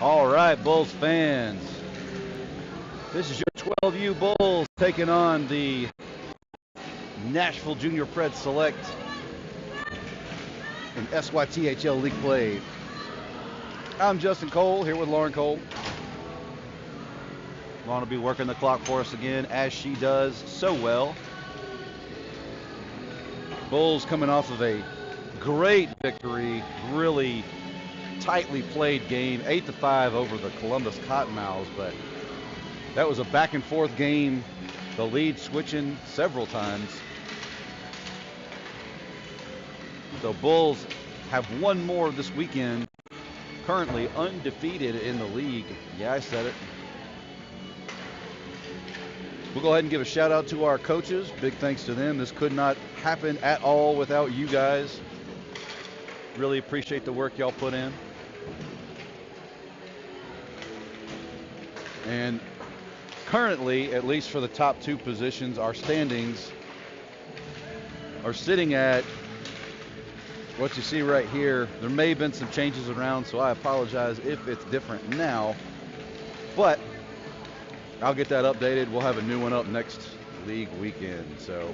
All right, Bulls fans. This is your 12U Bulls taking on the Nashville Junior Preds Select in SYTHL League play. I'm Justin Cole here with Lauren Cole. Lauren will be working the clock for us again, as she does so well. Bulls coming off of a great victory, really tightly played game, 8-5 over the Columbus Cottonmouths, but that was a back and forth game, the lead switching several times. So Bulls have one more this weekend, currently undefeated in the league. Yeah, I said it. We'll go ahead and give a shout out to our coaches. Big thanks to them. This could not happen at all without you guys. Really appreciate the work y'all put in. And currently, at least for the top two positions, our standings are sitting at what you see right here. There may have been some changes around, so I apologize if it's different now. But I'll get that updated. We'll have a new one up next league weekend. So,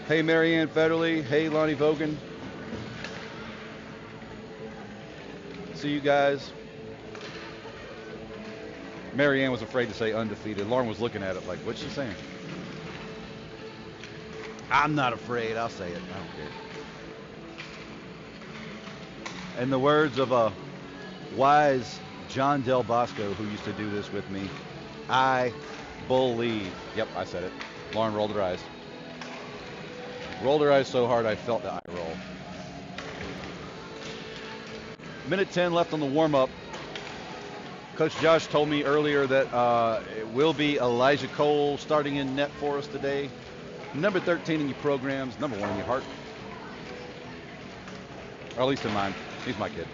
hey, Marianne Federley. Hey, Lonnie Vogan. See you guys. Marianne was afraid to say undefeated. Lauren was looking at it like, what's she saying? I'm not afraid. I'll say it. I don't care. In the words of a wise John Del Bosco, who used to do this with me, I believe. Yep, I said it. Lauren rolled her eyes. Rolled her eyes so hard I felt the eye roll. Minute 10 left on the warm-up. Coach Josh told me earlier that it will be Elijah Cole starting in net for us today. Number 13 in your programs, number 1 in your heart. Or at least in mine. He's my kid.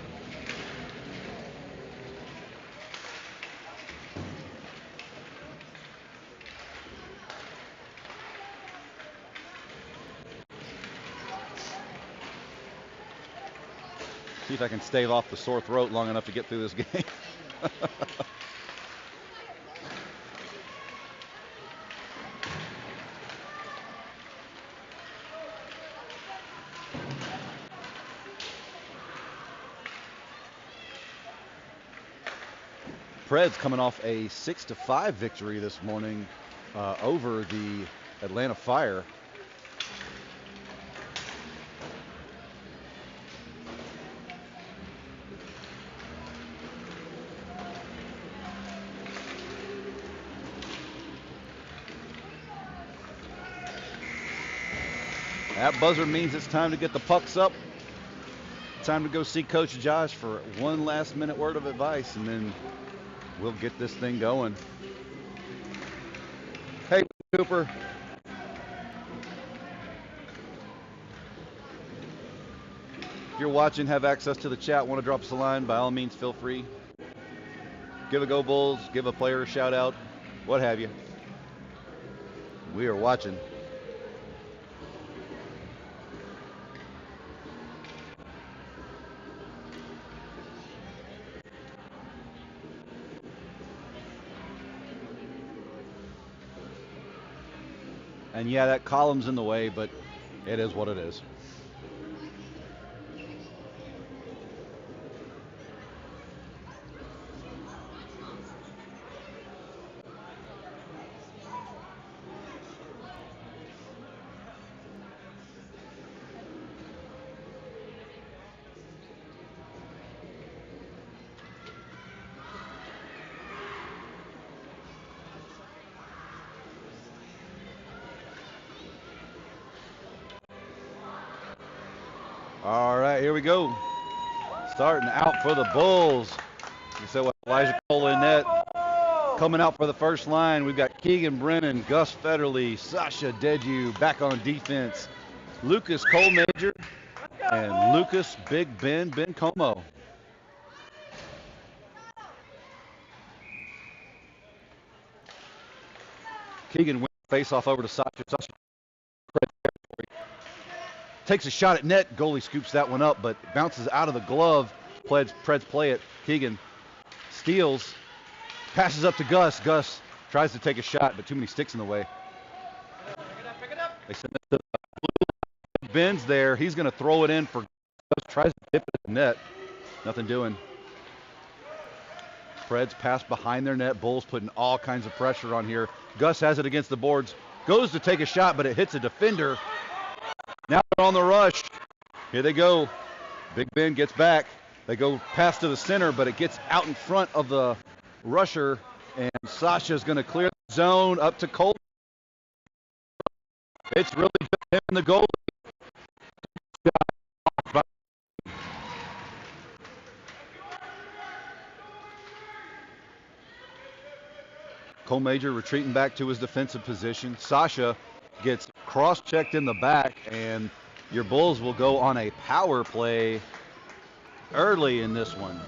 See if I can stave off the sore throat long enough to get through this game. Preds coming off a 6-5 victory this morning over the Atlanta Fire. That buzzer means it's time to get the pucks up. Time to go see Coach Josh for one last minute word of advice, and then we'll get this thing going. Hey, Cooper. If you're watching, have access to the chat, want to drop us a line, by all means, feel free. Give a Go Bulls, give a player a shout out, what have you. We are watching. And yeah, that column's in the way, but it is what it is. All right, here we go. Starting out for the Bulls. You said what? Elijah Cole in net. Coming out for the first line, we've got Keegan Brennan, Gus Federley, Sasha Dedew back on defense. Lucas Colemager and Lucas Big Ben Bencomo. Keegan wins the face-off over to Sasha. Sasha takes a shot at net. Goalie scoops that one up, but bounces out of the glove Preds play it. Keegan steals, passes up to Gus. Gus tries to take a shot, but too many sticks in the way. They send it to Ben's there. He's going to throw it in for Gus. Tries to tip it in the net. Nothing doing. Preds pass behind their net. Bulls putting all kinds of pressure on here. Gus has it against the boards. Goes to take a shot, but it hits a defender. Now they're on the rush. Here they go. Big Ben gets back. They go pass to the center, but it gets out in front of the rusher. And Sasha's going to clear the zone up to Cole. It's really just him and the goalie. Cole Major retreating back to his defensive position. Sasha gets cross-checked in the back, and your Bulls will go on a power play early in this one.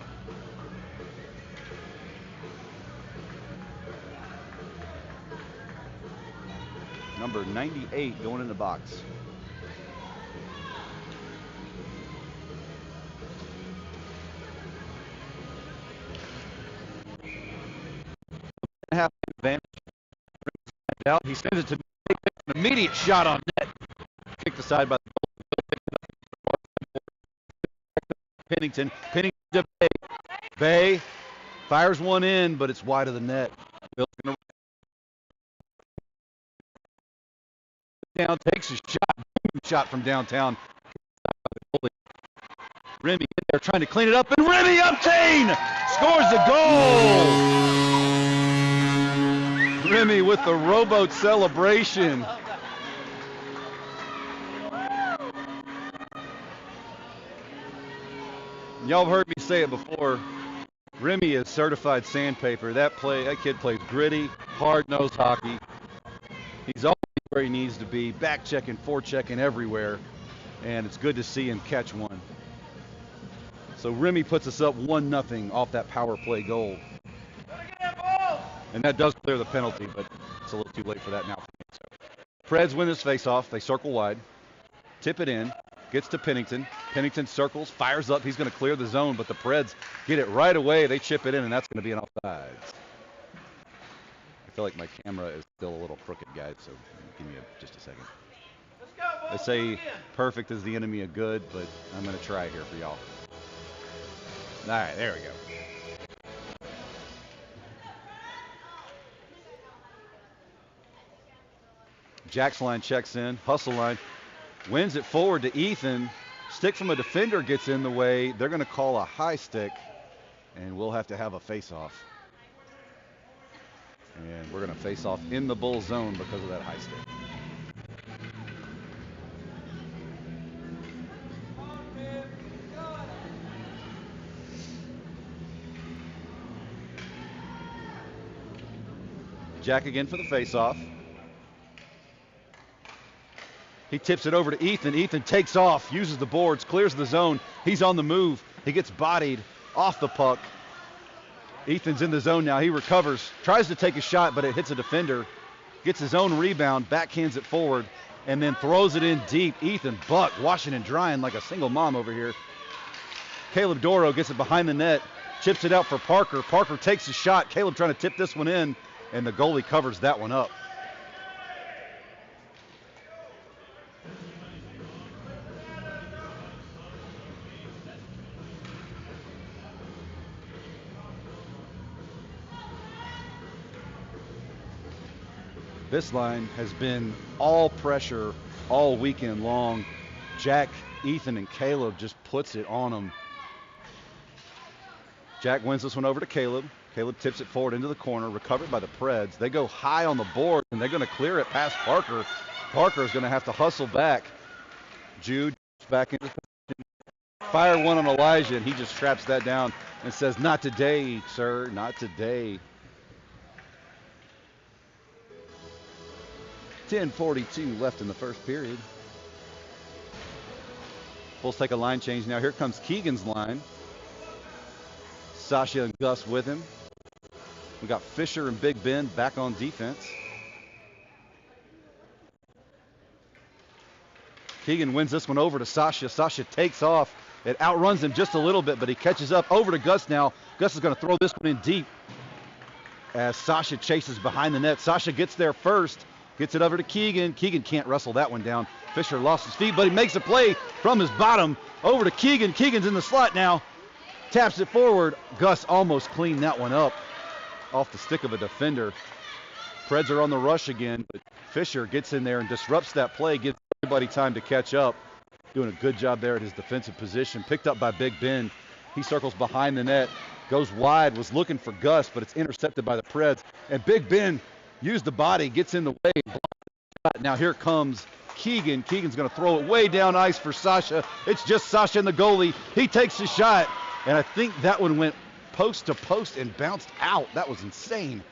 Number 98 going in the box. Half advantage. Out. He sends it to an immediate shot on net. Kicked aside by the Pennington. Pennington to Bay. Bay fires one in, but it's wide of the net. Bill's gonna down, takes a shot from downtown. Remy in there trying to clean it up, and Remy Uptain scores the goal. Remy with the rowboat celebration. Y'all have heard me say it before. Remy is certified sandpaper. That kid plays gritty, hard-nosed hockey. He's always where he needs to be, back checking, forechecking everywhere, and it's good to see him catch one. So Remy puts us up 1-0 off that power play goal. And that does clear the penalty, but it's a little too late for that now. Preds win this face-off. They circle wide, tip it in, gets to Pennington. Pennington circles, fires up. He's going to clear the zone, but the Preds get it right away. They chip it in, and that's going to be an offsides. I feel like my camera is still a little crooked, guys, so give me just a second. They say perfect is the enemy of good, but I'm going to try here for y'all. All right, there we go. Jack's line checks in, hustle line, wins it forward to Ethan. Stick from a defender gets in the way. They're going to call a high stick, and we'll have to have a face-off. And we're going to face off in the Bull zone because of that high stick. Jack again for the face-off. He tips it over to Ethan. Ethan takes off, uses the boards, clears the zone. He's on the move. He gets bodied off the puck. Ethan's in the zone now. He recovers, tries to take a shot, but it hits a defender. Gets his own rebound, backhands it forward, and then throws it in deep. Ethan Buck washing and drying like a single mom over here. Caleb Doro gets it behind the net, chips it out for Parker. Parker takes a shot. Caleb trying to tip this one in, and the goalie covers that one up. This line has been all pressure all weekend long. Jack, Ethan, and Caleb just puts it on them. Jack wins this one over to Caleb. Caleb tips it forward into the corner, recovered by the Preds. They go high on the board, and they're going to clear it past Parker. Parker is going to have to hustle back. Jude back into position. Fire one on Elijah, and he just straps that down and says, "Not today, sir, not today." 10:42 left in the first period. Bulls take a line change now. Here comes Keegan's line. Sasha and Gus with him. We got Fisher and Big Ben back on defense. Keegan wins this one over to Sasha. Sasha takes off, It outruns him just a little bit, but he catches up over to Gus now. Gus is going to throw this one in deep as Sasha chases behind the net. Sasha gets there first, gets it over to Keegan. Keegan can't wrestle that one down. Fisher lost his feet, but he makes a play from his bottom over to Keegan. Keegan's in the slot now. Taps it forward. Gus almost cleaned that one up off the stick of a defender. Preds are on the rush again, but Fisher gets in there and disrupts that play, gives everybody time to catch up. Doing a good job there at his defensive position. Picked up by Big Ben. He circles behind the net, goes wide, was looking for Gus, but it's intercepted by the Preds. And Big Ben used the body, gets in the way. Now here comes Keegan. Keegan's going to throw it way down ice for Sasha. It's just Sasha and the goalie. He takes the shot, and I think that one went post to post and bounced out. That was insane.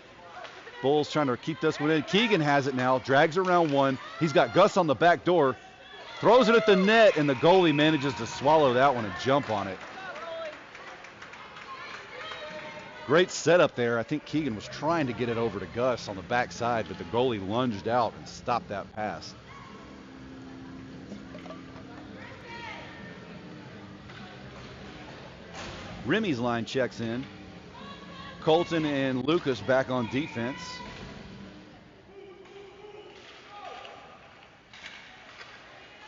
Bulls trying to keep this one in. Keegan has it now, drags around one. He's got Gus on the back door, throws it at the net, and the goalie manages to swallow that one and jump on it. Great setup there. I think Keegan was trying to get it over to Gus on the backside, but the goalie lunged out and stopped that pass. Remy's line checks in. Colton and Lucas back on defense.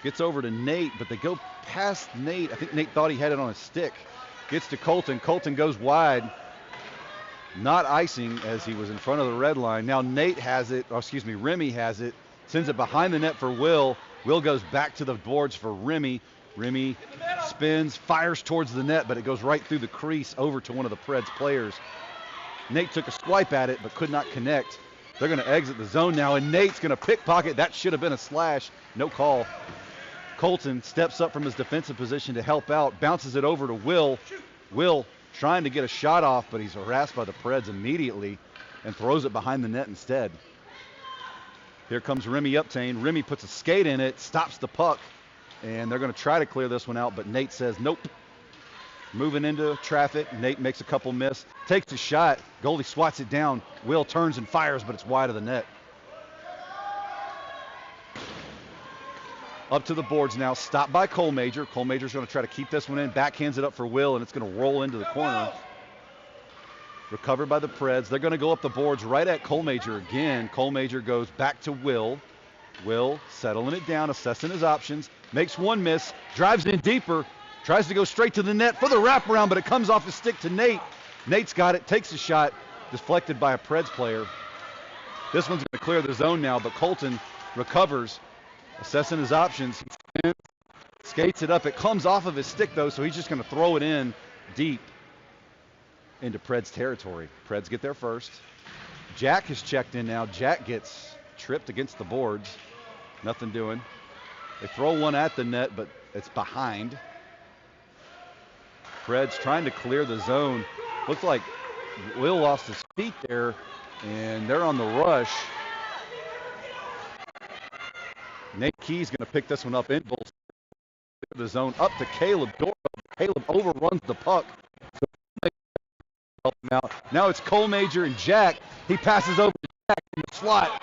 Gets over to Nate, but they go past Nate. I think Nate thought he had it on a stick. Gets to Colton. Colton goes wide. Not icing as he was in front of the red line. Now Nate has it, Remy has it. Sends it behind the net for Will. Will goes back to the boards for Remy. Remy spins, fires towards the net, but it goes right through the crease over to one of the Preds players. Nate took a swipe at it, but could not connect. They're going to exit the zone now, and Nate's going to pickpocket. That should have been a slash. No call. Colton steps up from his defensive position to help out, bounces it over to Will. Will trying to get a shot off, but he's harassed by the Preds immediately and throws it behind the net instead. Here comes Remy Uptain. Remy puts a skate in it, stops the puck, and they're going to try to clear this one out, but Nate says nope. Moving into traffic, Nate makes a couple miss, takes a shot, goalie swats it down. Will turns and fires, but it's wide of the net. Up to the boards now, stopped by Cole Major. Cole Major's going to try to keep this one in, backhands it up for Will, and it's going to roll into the corner. Recovered by the Preds. They're going to go up the boards right at Cole Major again. Cole Major goes back to Will. Will settling it down, assessing his options, makes one miss, drives in deeper, tries to go straight to the net for the wraparound, but it comes off his stick to Nate. Nate's got it, takes a shot, deflected by a Preds player. This one's going to clear the zone now, but Colton recovers, assessing his options. He spins, skates it up. It comes off of his stick, though, so he's just going to throw it in deep into Preds territory. Preds get there first. Jack has checked in now. Jack gets tripped against the boards. Nothing doing. They throw one at the net, but it's behind. Preds trying to clear the zone. Looks like Will lost his feet there, and they're on the rush. Nate Key's going to pick this one up in both the zone up to Caleb Doro. Caleb overruns the puck. Now it's Cole Major and Jack. He passes over to Jack in the slot,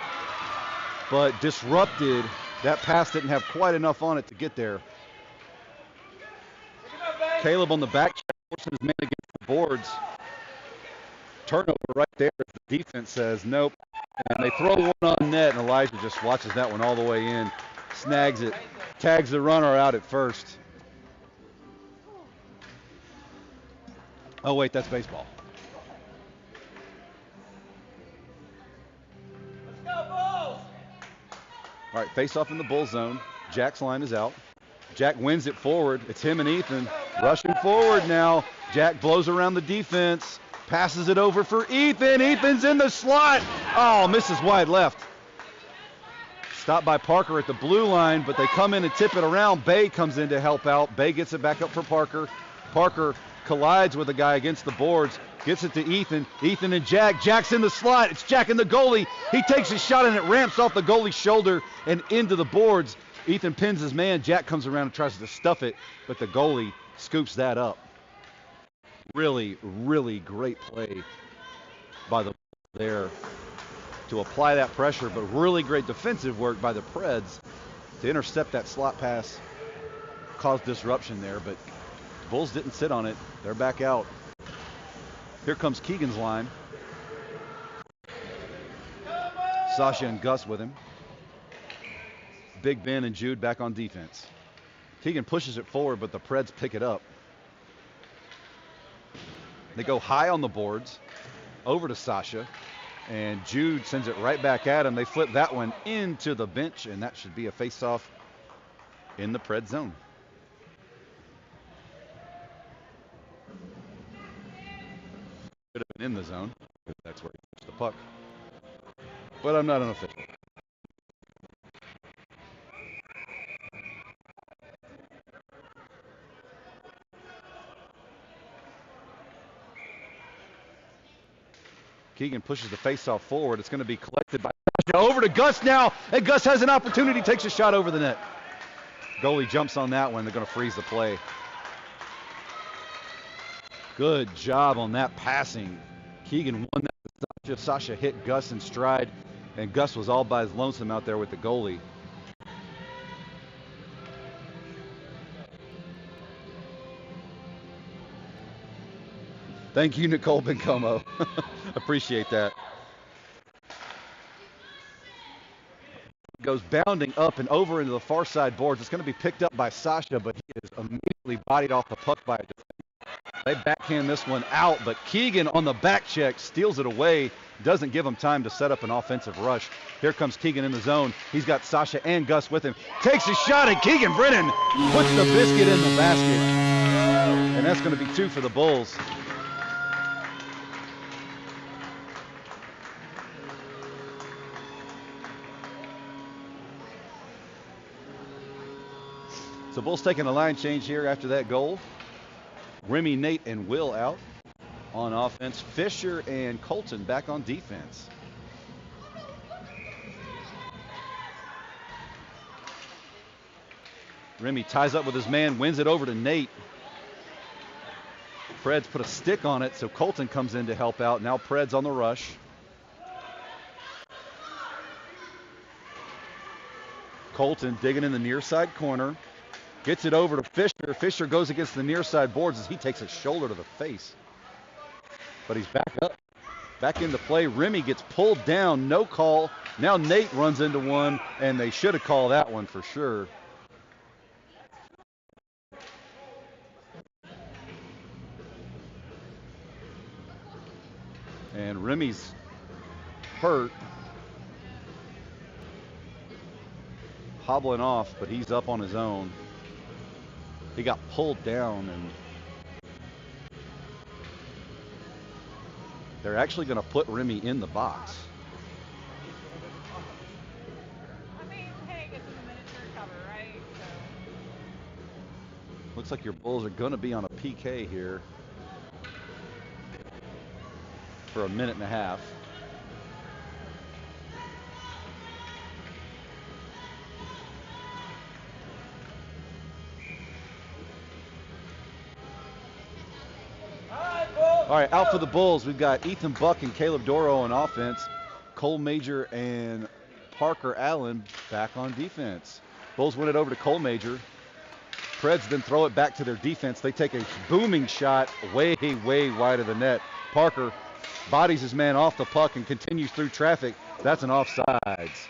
but disrupted. That pass didn't have quite enough on it to get there. Caleb on the back check, forcing his man against the boards. Turnover right there as the defense says nope. And they throw one on net, and Elijah just watches that one all the way in. Snags it. Tags the runner out at first. Oh, wait, that's baseball. Let's go, Bulls! All right, face-off in the Bull zone. Jack's line is out. Jack wins it forward. It's him and Ethan rushing forward now. Jack blows around the defense. Passes it over for Ethan. Ethan's in the slot. Oh, misses wide left. Stopped by Parker at the blue line, but they come in and tip it around. Bay comes in to help out. Bay gets it back up for Parker. Parker collides with a guy against the boards. Gets it to Ethan. Ethan and Jack. Jack's in the slot. It's Jack and the goalie. He takes a shot and it ramps off the goalie's shoulder and into the boards. Ethan pins his man. Jack comes around and tries to stuff it, but the goalie scoops that up. Really, really great play by the there to apply that pressure, but really great defensive work by the Preds to intercept that slot pass. Caused disruption there, but Bulls didn't sit on it. They're back out. Here comes Keegan's line. Sasha and Gus with him. Big Ben and Jude back on defense. Keegan pushes it forward, but the Preds pick it up. They go high on the boards, over to Sasha, and Jude sends it right back at him. They flip that one into the bench, and that should be a face-off in the Pred zone. Could have been in the zone, because that's where he touched the puck. But I'm not an official. Keegan pushes the face-off forward. It's going to be collected by Sasha. Over to Gus now, and Gus has an opportunity, takes a shot over the net. Goalie jumps on that one. They're going to freeze the play. Good job on that passing. Keegan won that. Sasha hit Gus in stride, and Gus was all by his lonesome out there with the goalie. Thank you, Nicole Bencomo. Appreciate that. Goes bounding up and over into the far side boards. It's going to be picked up by Sasha, but he is immediately bodied off the puck by a defender. They backhand this one out, but Keegan on the back check steals it away. Doesn't give him time to set up an offensive rush. Here comes Keegan in the zone. He's got Sasha and Gus with him. Takes a shot, and Keegan Brennan puts the biscuit in the basket. And that's going to be 2 for the Bulls. So Bulls taking a line change here after that goal. Remy, Nate, and Will out on offense. Fisher and Colton back on defense. Remy ties up with his man, wins it over to Nate. Preds put a stick on it, so Colton comes in to help out. Now Preds on the rush. Colton digging in the near side corner. Gets it over to Fisher. Fisher goes against the near side boards as he takes a shoulder to the face. But he's back up. Back into play. Remy gets pulled down. No call. Now Nate runs into one, and they should have called that one for sure. And Remy's hurt. Hobbling off, but he's up on his own. He got pulled down, and they're actually going to put Remy in the box. I mean, hey, it's a minute to recover, right? So. Looks like your Bulls are going to be on a PK here for a minute and a half. All right, out for the Bulls, we've got Ethan Buck and Caleb Doro on offense. Cole Major and Parker Allen back on defense. Bulls win it over to Cole Major. Preds then throw it back to their defense. They take a booming shot way, way wide of the net. Parker bodies his man off the puck and continues through traffic. That's an offsides.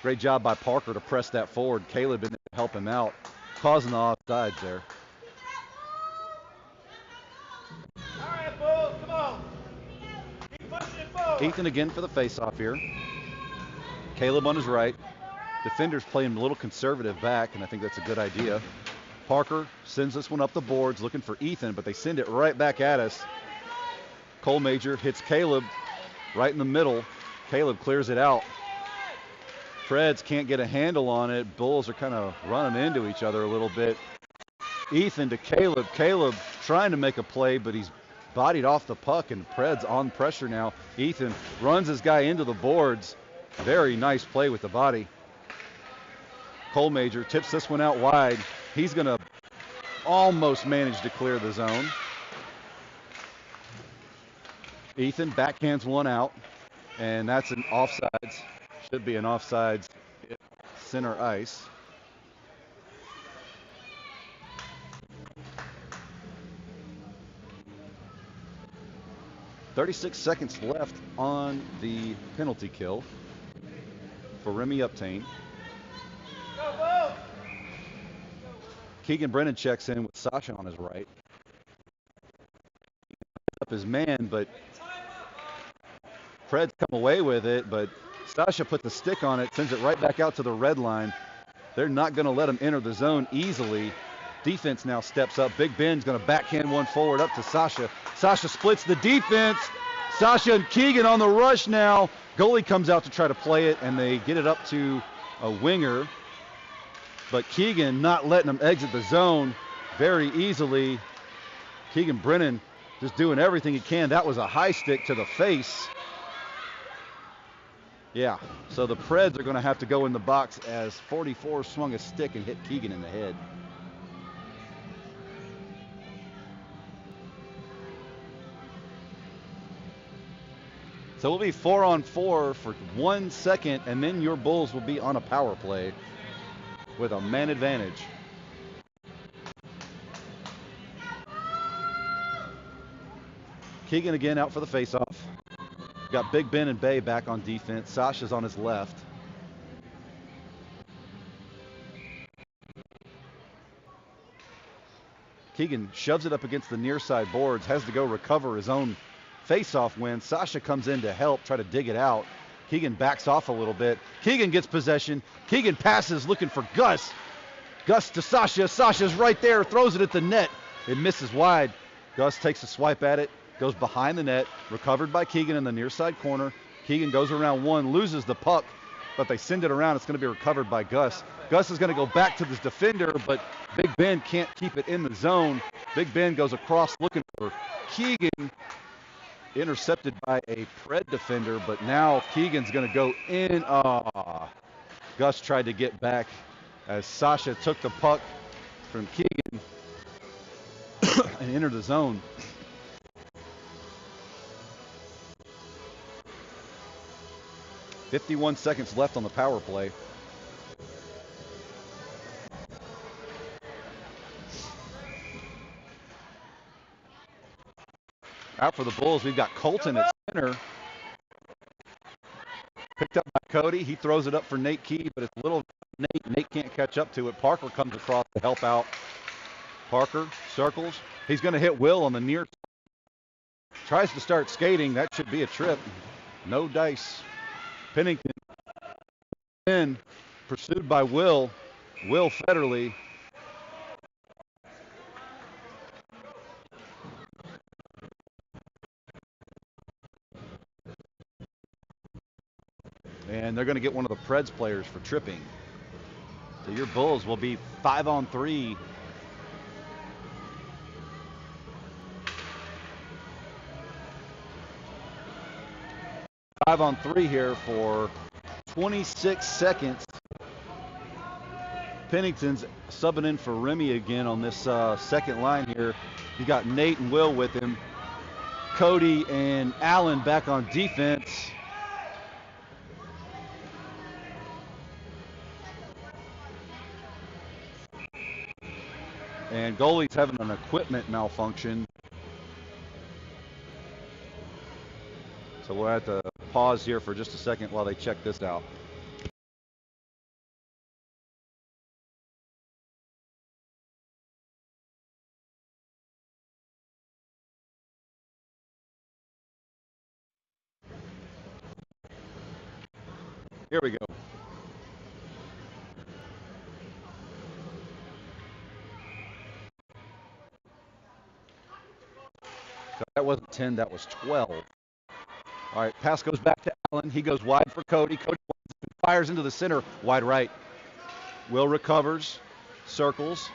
Great job by Parker to press that forward. Caleb in there to help him out, causing the offsides there. Ethan again for the faceoff here. Caleb on his right. Defenders playing a little conservative back, and I think that's a good idea. Parker sends this one up the boards looking for Ethan, but they send it right back at us. Cole Major hits Caleb right in the middle. Caleb clears it out. Preds can't get a handle on it. Bulls are kind of running into each other a little bit. Ethan to Caleb. Caleb trying to make a play, but he's bodied off the puck, and Preds on pressure now. Ethan runs his guy into the boards. Very nice play with the body. Cole Major tips this one out wide. He's going to almost manage to clear the zone. Ethan backhands one out, and that's an offsides. Should be an offsides center ice. 36 seconds left on the penalty kill for Remy Uptain. Keegan Brennan checks in with Sasha on his right. Up his man, but Preds come away with it, but Sasha put the stick on it, sends it right back out to the red line. They're not going to let him enter the zone easily. Defense now steps up. Big Ben's going to backhand one forward up to Sasha. Sasha splits the defense. Sasha and Keegan on the rush now. Goalie comes out to try to play it, and they get it up to a winger. But Keegan not letting them exit the zone very easily. Keegan Brennan just doing everything he can. That was a high stick to the face. Yeah, so the Preds are going to have to go in the box as 44 swung a stick and hit Keegan in the head. So we'll be 4-on-4 for 1 second, and then your Bulls will be on a power play with a man advantage. Keegan again out for the faceoff. Got Big Ben and Bay back on defense. Sasha's on his left. Keegan shoves it up against the near side boards, has to go recover his own faceoff win. Sasha comes in to help, try to dig it out. Keegan backs off a little bit. Keegan gets possession. Keegan passes looking for Gus. Gus to Sasha. Sasha's right there, throws it at the net. It misses wide. Gus takes a swipe at it. Goes behind the net, recovered by Keegan in the near side corner. Keegan goes around one, loses the puck, but they send it around. It's going to be recovered by Gus. Gus is going to go back to this defender, but Big Ben can't keep it in the zone. Big Ben goes across looking for Keegan, intercepted by a Pred defender, but now Keegan's going to go in. Gus tried to get back as Sasha took the puck from Keegan and entered the zone. .51 seconds left on the power play. Out for the Bulls, we've got Colton at center. Picked up by Cody. He throws it up for Nate Key, but it's a little Nate. Nate can't catch up to it. Parker comes across to help out. Parker circles. He's going to hit Will on the near. Tries to start skating. That should be a trip. No dice. Pennington in, pursued by Will Federley. And they're going to get one of the Preds players for tripping. So your Bulls will be 5-on-3. Five-on-3 here for 26 seconds. Pennington's subbing in for Remy again on this second line here. You got Nate and Will with him. Cody and Allen back on defense. And goalie's having an equipment malfunction. So we'll have to pause here for just a second while they check this out. Here we go. So that wasn't 10, that was 12. All right, pass goes back to Allen. He goes wide for Cody. Cody fires into the center, wide right. Will recovers, circles,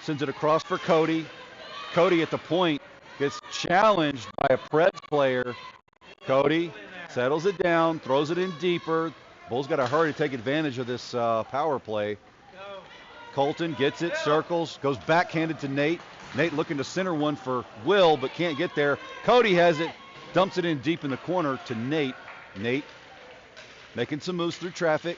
sends it across for Cody. Cody at the point gets challenged by a Preds player. Cody settles it down, throws it in deeper. Bulls got to hurry to take advantage of this power play. Colton gets it, circles, goes backhanded to Nate. Nate looking to center one for Will, but can't get there. Cody has it, dumps it in deep in the corner to Nate. Nate making some moves through traffic.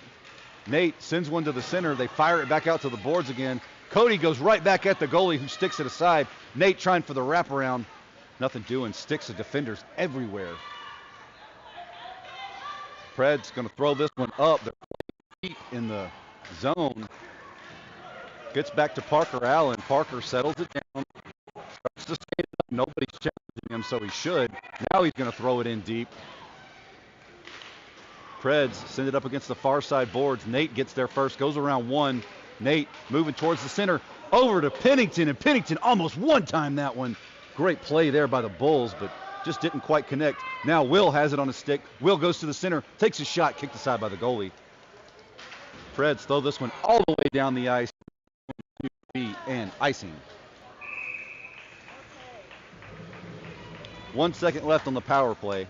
Nate sends one to the center. They fire it back out to the boards again. Cody goes right back at the goalie who sticks it aside. Nate trying for the wraparound. Nothing doing. Sticks of defenders everywhere. Preds going to throw this one up. They're deep in the zone. Gets back to Parker Allen. Parker settles it down. Starts to skate it up. Nobody's challenging him, so he should. Now he's going to throw it in deep. Preds send it up against the far side boards. Nate gets there first, goes around one. Nate moving towards the center, over to Pennington, and Pennington almost one-time that one. Great play there by the Bulls, but just didn't quite connect. Now Will has it on his stick. Will goes to the center, takes a shot, kicked aside by the goalie. Preds throw this one all the way down the ice, and icing. 1 second left on the power play.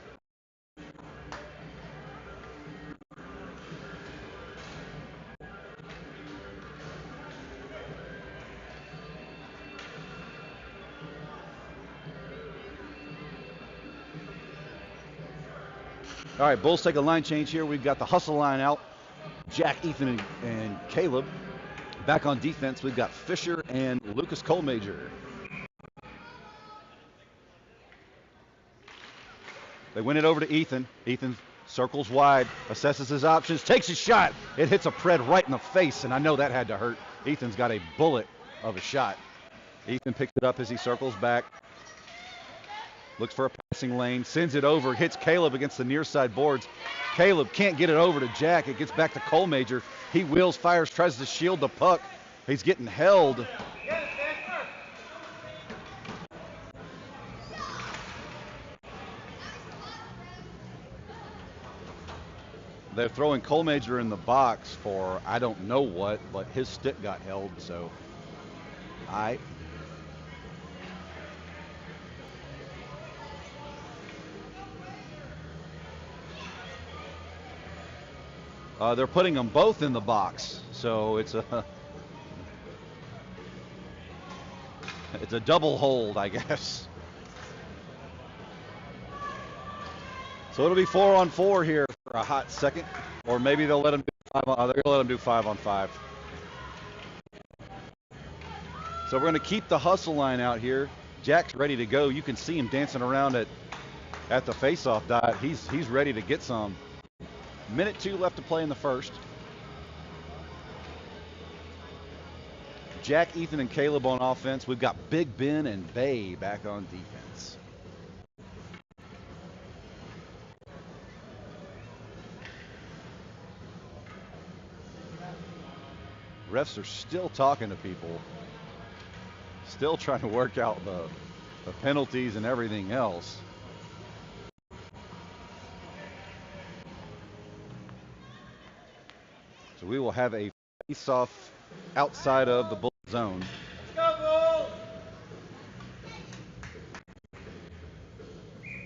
All right, Bulls take a line change here. We've got the hustle line out. Jack, Ethan, and Caleb. Back on defense, we've got Fisher and Lucas Colmajor. They win it over to Ethan. Ethan circles wide, assesses his options, takes a shot. It hits a Pred right in the face, and I know that had to hurt. Ethan's got a bullet of a shot. Ethan picks it up as he circles back. Looks for a passing lane, sends it over, hits Caleb against the near side boards. Caleb can't get it over to Jack. It gets back to Colmajor. He wheels, fires, tries to shield the puck. He's getting held. They're throwing Colmajor in the box for I don't know what, but his stick got held, so they're putting them both in the box, so it's a double hold, I guess. So it'll be 4-on-4 here for a hot second, or maybe they'll let them do they're going to let them do 5-on-5. So we're going to keep the hustle line out here. Jack's ready to go. You can see him dancing around at the face-off dot. He's ready to get some. Minute 2 left to play in the first. Jack, Ethan, and Caleb on offense. We've got Big Ben and Bay back on defense. Refs are still talking to people. Still trying to work out the penalties and everything else. So we will have a face-off outside of the Bull zone. Let's go, Bulls!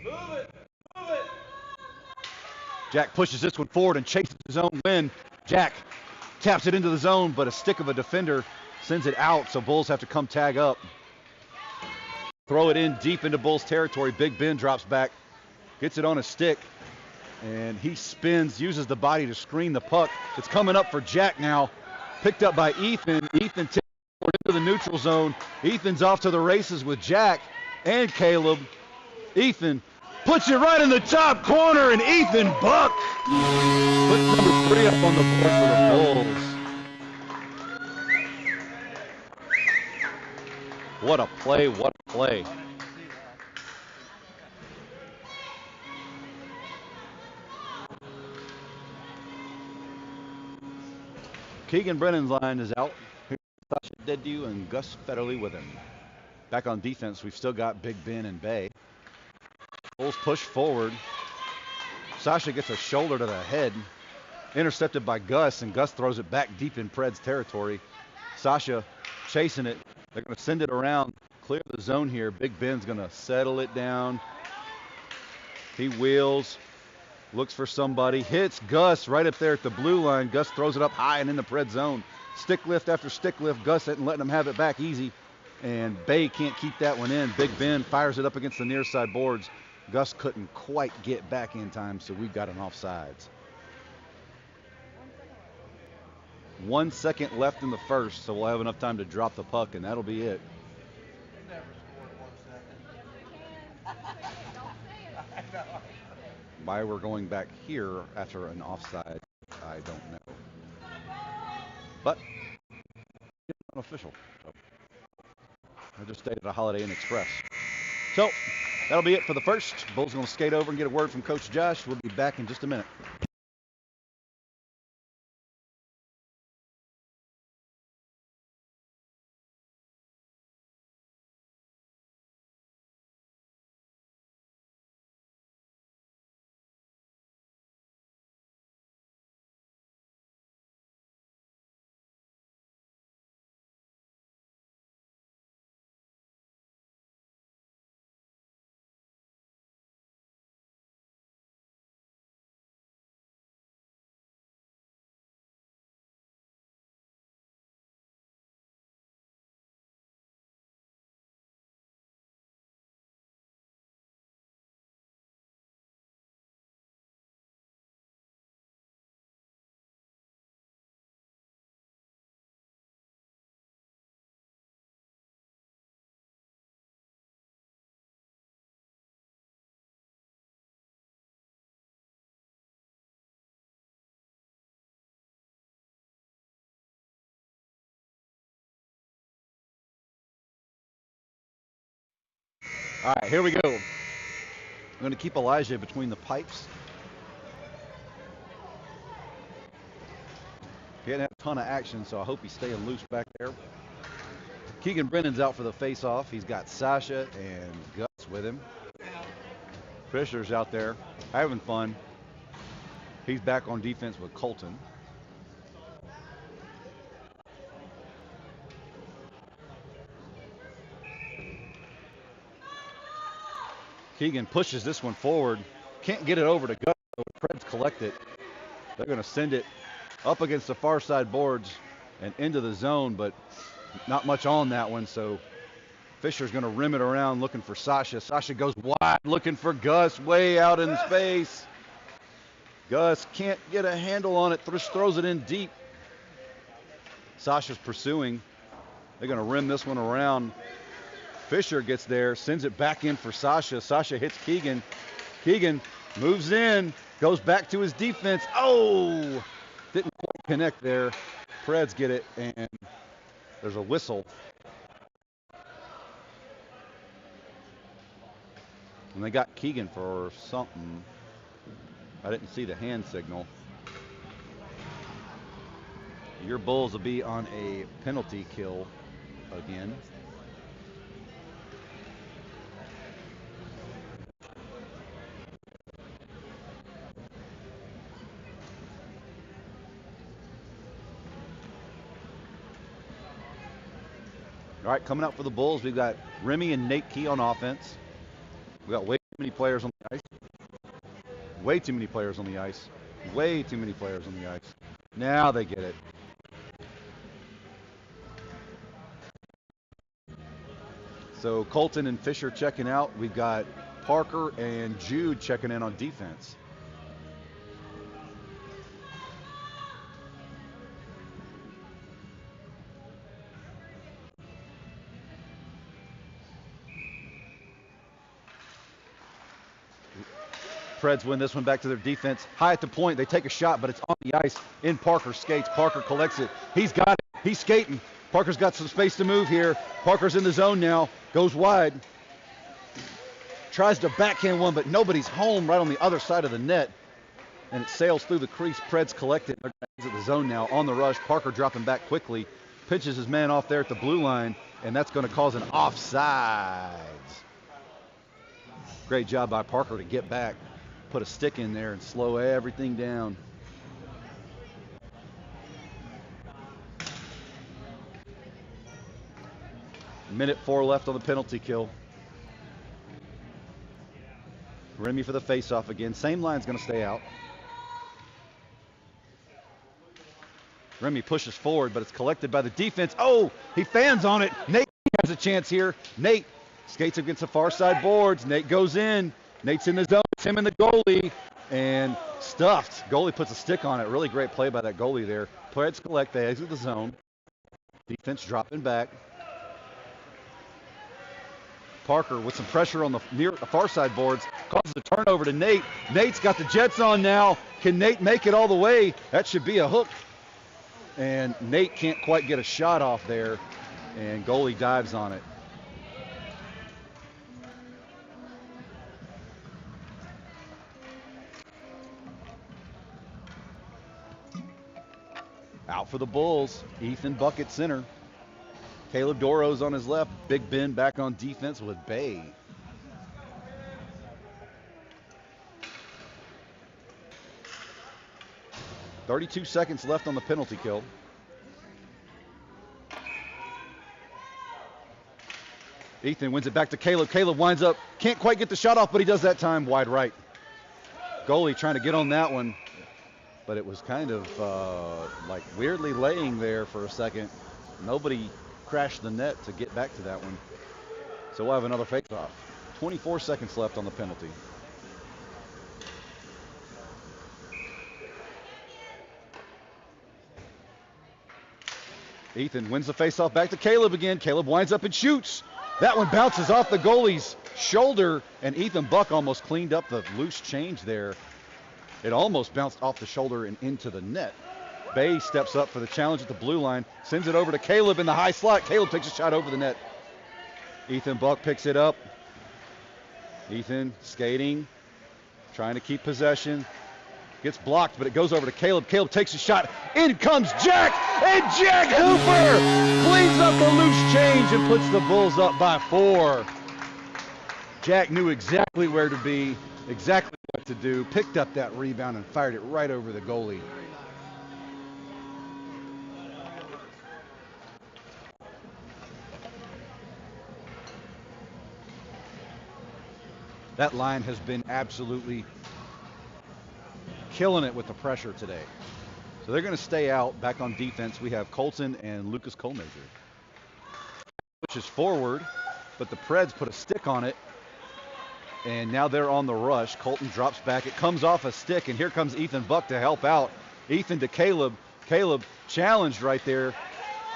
Move it! Move it! Jack pushes this one forward and chases his own win. Jack taps it into the zone, but a stick of a defender sends it out, so Bulls have to come tag up. Throw it in deep into Bulls territory. Big Ben drops back, gets it on a stick, and he spins, uses the body to screen the puck. It's coming up for Jack now. Picked up by Ethan. Ethan takes it into the neutral zone. Ethan's off to the races with Jack and Caleb. Ethan puts it right in the top corner, and Ethan Buck puts number 3 up on the board for the Bulls. What a play, what a play. Keegan Brennan's line is out. Here's Sasha Dedew and Gus Federley with him. Back on defense, we've still got Big Ben and Bay. Bulls push forward. Sasha gets a shoulder to the head. Intercepted by Gus, and Gus throws it back deep in Preds territory. Sasha chasing it. They're going to send it around, clear the zone here. Big Ben's going to settle it down. He wheels, looks for somebody, hits Gus right up there at the blue line. Gus throws it up high and in the Pred zone. Stick lift after stick lift. Gus isn't letting him have it back easy, and Bay can't keep that one in. Big Ben fires it up against the near side boards. Gus couldn't quite get back in time, so we've got an offsides. 1 second left in the first, so we'll have enough time to drop the puck, and that'll be it. Never scored 1 second. Why we're going back here after an offside, I don't know. But it's unofficial. So I just stayed at a Holiday Inn Express. So that'll be it for the first. Bulls going to skate over and get a word from Coach Josh. We'll be back in just a minute. All right, here we go. I'm going to keep Elijah between the pipes. He didn't have a ton of action, so I hope he's staying loose back there. Keegan Brennan's out for the face-off. He's got Sasha and Gus with him. Fisher's out there having fun. He's back on defense with Colton. Keegan pushes this one forward. Can't get it over to Gus. So Preds collect it. They're going to send it up against the far side boards and into the zone, but not much on that one. So Fisher's going to rim it around looking for Sasha. Sasha goes wide looking for Gus way out in space. Gus can't get a handle on it. Just throws it in deep. Sasha's pursuing. They're going to rim this one around. Fisher gets there, sends it back in for Sasha. Sasha hits Keegan. Keegan moves in, goes back to his defense. Oh, didn't quite connect there. Preds get it, and there's a whistle. And they got Keegan for something. I didn't see the hand signal. Your Bulls will be on a penalty kill again. All right, coming out for the Bulls, we've got Remy and Nate Key on offense. We got way too many players on the ice. Way too many players on the ice. Way too many players on the ice. Now they get it. So Colton and Fisher checking out. We've got Parker and Jude checking in on defense. Preds win this one back to their defense. High at the point. They take a shot, but it's on the ice in Parker's skates. Parker collects it. He's got it. He's skating. Parker's got some space to move here. Parker's in the zone now. Goes wide. Tries to backhand one, but nobody's home right on the other side of the net. And it sails through the crease. Preds collect it. They're going to exit the zone now on the rush. Parker dropping back quickly. Pitches his man off there at the blue line, and that's going to cause an offsides. Great job by Parker to get back. Put a stick in there and slow everything down. Minute 4 left on the penalty kill. Remy for the face-off again. Same line's going to stay out. Remy pushes forward, but it's collected by the defense. Oh, he fans on it. Nate has a chance here. Nate skates against the far side boards. Nate goes in. Nate's in the zone. It's him and the goalie. And stuffed. Goalie puts a stick on it. Really great play by that goalie there. Preds collect. They exit the zone. Defense dropping back. Parker with some pressure on the far side boards, causes a turnover to Nate. Nate's got the Jets on now. Can Nate make it all the way? That should be a hook. And Nate can't quite get a shot off there, and goalie dives on it. Out for the Bulls, Ethan Buck at center. Caleb Doro's on his left. Big Ben back on defense with Bay. .32 seconds left on the penalty kill. Ethan wins it back to Caleb. Caleb winds up, can't quite get the shot off, but he does that time wide right. Goalie trying to get on that one, but it was kind of like weirdly laying there for a second. Nobody crashed the net to get back to that one. So we'll have another face-off. 24 seconds left on the penalty. Ethan wins the face-off back to Caleb again. Caleb winds up and shoots. That one bounces off the goalie's shoulder, and Ethan Buck almost cleaned up the loose change there. It almost bounced off the shoulder and into the net. Bay steps up for the challenge at the blue line, sends it over to Caleb in the high slot. Caleb takes a shot over the net. Ethan Buck picks it up. Ethan skating, trying to keep possession. Gets blocked, but it goes over to Caleb. Caleb takes a shot. In comes Jack, and Jack Hooper cleans up the loose change and puts the Bulls up by 4. Jack knew exactly where to be, exactly what to do, picked up that rebound and fired it right over the goalie. That line has been absolutely killing it with the pressure today. So they're going to stay out. Back on defense, we have Colton and Lucas Kohlmeier. Pushes forward, but the Preds put a stick on it, and now they're on the rush. Colton drops back. It comes off a stick, and here comes Ethan Buck to help out. Ethan to Caleb. Caleb challenged right there.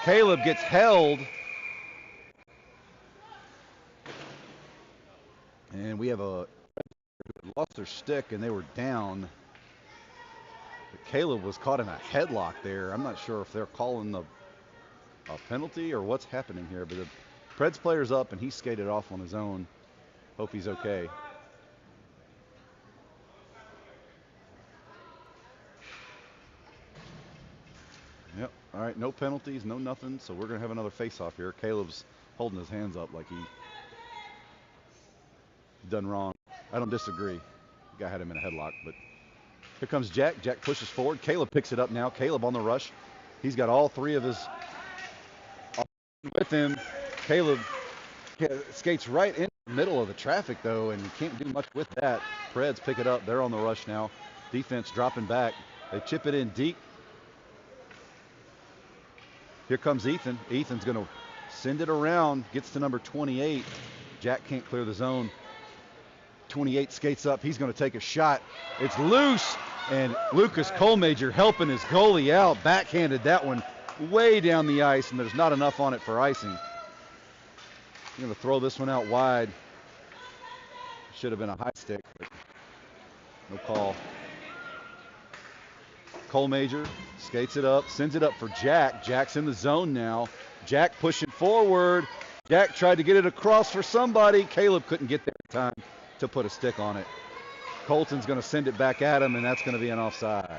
Caleb gets held. And we have a lost their stick, and they were down. But Caleb was caught in a headlock there. I'm not sure if they're calling a penalty or what's happening here, but the Preds player's up, and he skated off on his own. Hope he's okay. Yep. All right, no penalties, no nothing, so we're going to have another face-off here. Caleb's holding his hands up like he done wrong. I don't disagree. The guy had him in a headlock, but here comes Jack. Jack pushes forward. Caleb picks it up now. Caleb on the rush. He's got all three of his with him. Caleb skates right in the middle of the traffic, though, and you can't do much with that. Preds pick it up. They're on the rush now. Defense dropping back. They chip it in deep. Here comes Ethan. Ethan's going to send it around. Gets to number 28. Jack can't clear the zone. 28 skates up. He's going to take a shot. It's loose, and Lucas Kohlmeier helping his goalie out. Backhanded that one way down the ice, and there's not enough on it for icing. I'm going to throw this one out wide. Should have been a high stick, but no call. Kohlmeier skates it up, sends it up for Jack. Jack's in the zone now. Jack pushing forward. Jack tried to get it across for somebody. Caleb couldn't get there in time to put a stick on it. Colton's going to send it back at him, and that's going to be an offsides.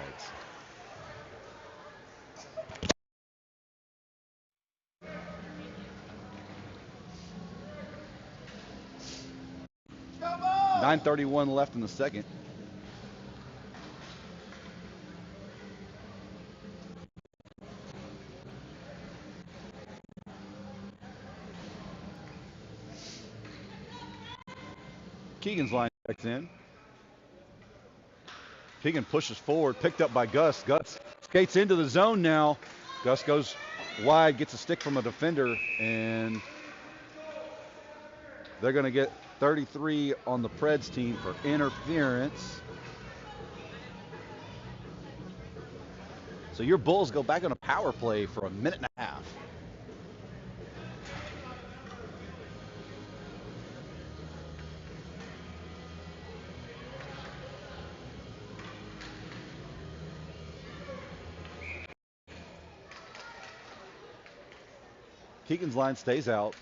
Come on! 9:31 left in the second. Keegan's line checks in. Keegan pushes forward, picked up by Gus. Gus skates into the zone now. Gus goes wide, gets a stick from a defender, and they're going to get 33 on the Preds team for interference. So your Bulls go back on a power play for a minute and a half. Keegan's line stays out.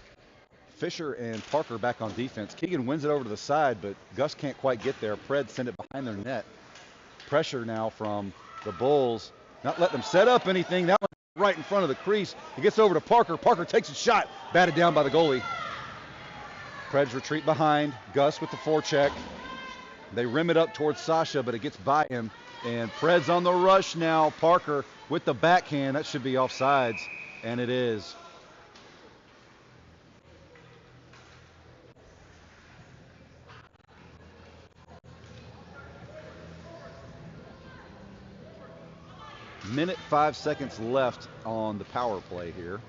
Fisher and Parker back on defense. Keegan wins it over to the side, but Gus can't quite get there. Preds send it behind their net. Pressure now from the Bulls. Not letting them set up anything. That one right in front of the crease. It gets over to Parker. Parker takes a shot. Batted down by the goalie. Preds retreat behind. Gus with the forecheck. They rim it up towards Sasha, but it gets by him. And Preds on the rush now. Parker with the backhand. That should be offsides, and it is. Minute 5 seconds left on the power play here.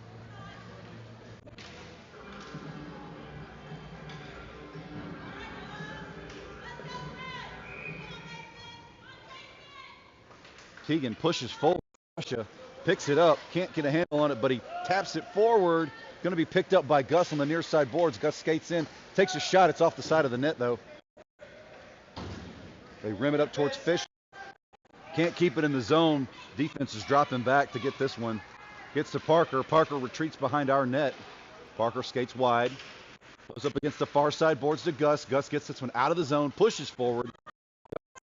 Keegan pushes forward. Sasha picks it up. Can't get a handle on it, but he taps it forward. Going to be picked up by Gus on the near side boards. Gus skates in, takes a shot. It's off the side of the net, though. They rim it up towards Fisher. Can't keep it in the zone. Defense is dropping back to get this one. Gets to Parker. Parker retreats behind our net. Parker skates wide. Goes up against the far side boards to Gus. Gus gets this one out of the zone, pushes forward.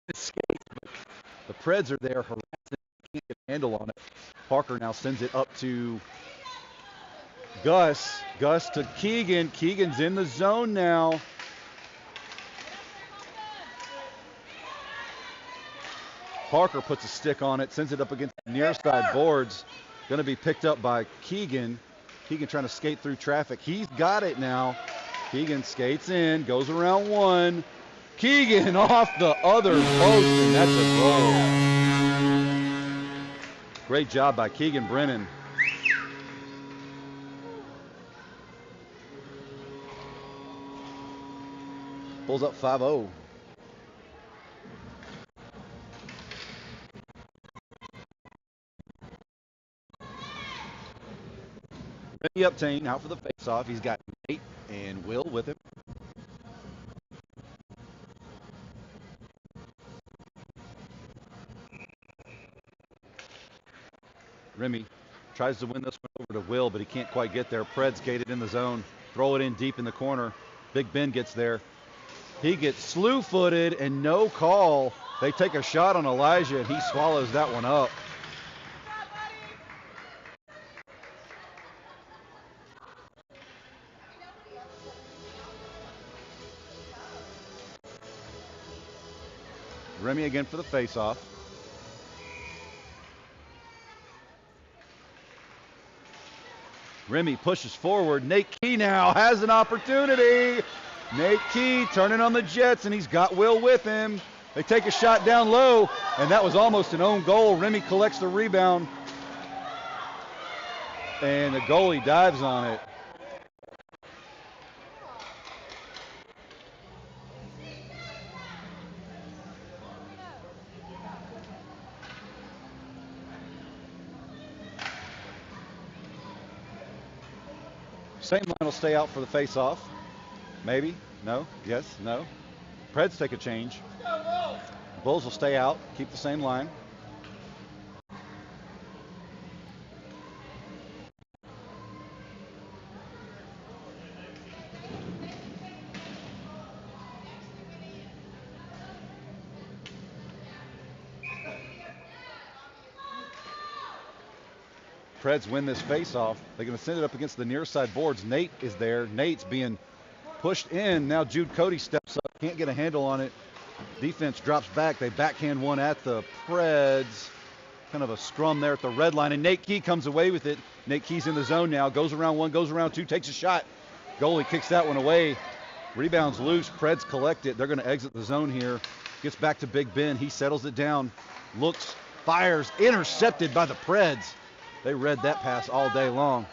The Preds are there harassing. Can't get a handle on it. Parker now sends it up to Gus. Gus to Keegan. Keegan's in the zone now. Parker puts a stick on it, sends it up against the near side boards. Going to be picked up by Keegan. Keegan trying to skate through traffic. He's got it now. Keegan skates in, goes around one. Keegan off the other post, and that's a goal. Great job by Keegan Brennan. Pulls up 5-0. Remy Uptain out for the face-off. He's got Nate and Will with him. Remy tries to win this one over to Will, but he can't quite get there. Preds gated in the zone. Throw it in deep in the corner. Big Ben gets there. He gets slew-footed and no call. They take a shot on Elijah, and he swallows that one up. Remy again for the face-off. Remy pushes forward. Nate Key now has an opportunity. Nate Key turning on the Jets, and he's got Will with him. They take a shot down low, and that was almost an own goal. Remy collects the rebound, and the goalie dives on it. Same line will stay out for the face-off. Maybe. No. Yes. No. Preds take a change. Bulls will stay out. Keep the same line. Preds win this face-off. They're going to send it up against the near side boards. Nate is there. Nate's being pushed in. Now Jude Cody steps up. Can't get a handle on it. Defense drops back. They backhand one at the Preds. Kind of a scrum there at the red line. And Nate Key comes away with it. Nate Key's in the zone now. Goes around one, goes around two, takes a shot. Goalie kicks that one away. Rebounds loose. Preds collect it. They're going to exit the zone here. Gets back to Big Ben. He settles it down. Looks, fires. Intercepted by the Preds. They read that pass all day long.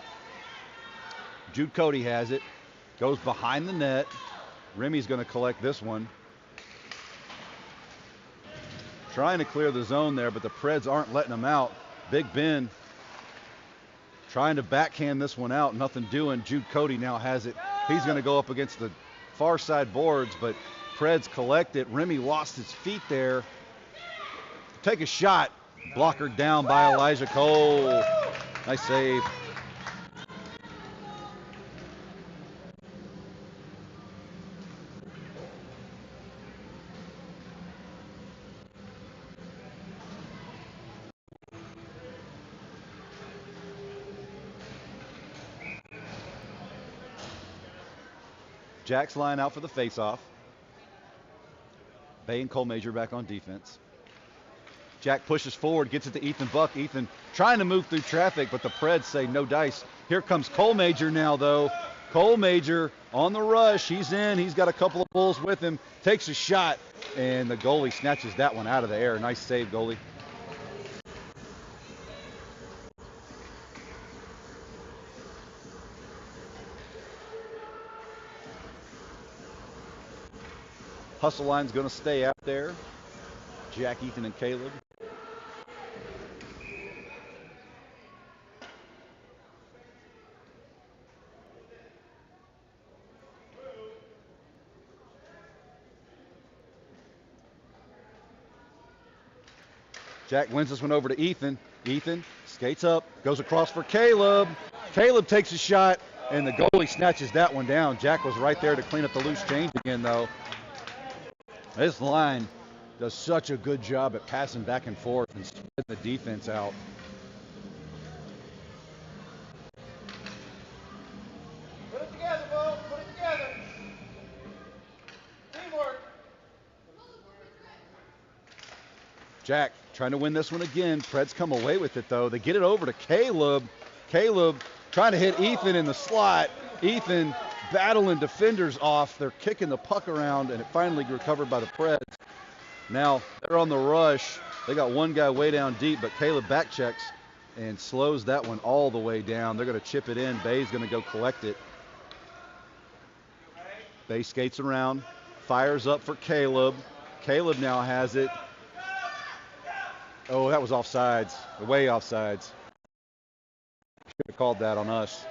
Jude Cody has it. Goes behind the net. Remy's going to collect this one. Trying to clear the zone there, but the Preds aren't letting him out. Big Ben trying to backhand this one out. Nothing doing. Jude Cody now has it. He's going to go up against the far side boards, but Preds collect it. Remy lost his feet there. Take a shot. Blockered down by Elijah Cole. Nice save. Jack's line out for the faceoff. Bay and Cole Major back on defense. Jack pushes forward, gets it to Ethan Buck. Ethan trying to move through traffic, but the Preds say no dice. Here comes Cole Major now, though. Cole Major on the rush. He's in. He's got a couple of bulls with him. Takes a shot, and the goalie snatches that one out of the air. Nice save, goalie. Hustle line's going to stay out there. Jack, Ethan, and Caleb. Jack wins this one over to Ethan. Ethan skates up, goes across for Caleb. Caleb takes a shot, and the goalie snatches that one down. Jack was right there to clean up the loose change again, though. This line does such a good job at passing back and forth and spreading the defense out. Put it together, Bo. Put it together. Teamwork. Jack trying to win this one again. Preds come away with it, though. They get it over to Caleb. Caleb trying to hit Ethan in the slot. Ethan battling defenders off. They're kicking the puck around, and it finally recovered by the Preds. Now they're on the rush. They got one guy way down deep, but Caleb back checks and slows that one all the way down. They're going to chip it in. Bay's going to go collect it. Bay skates around, fires up for Caleb. Caleb now has it. Oh, that was offsides, way offsides. Should have called that on us.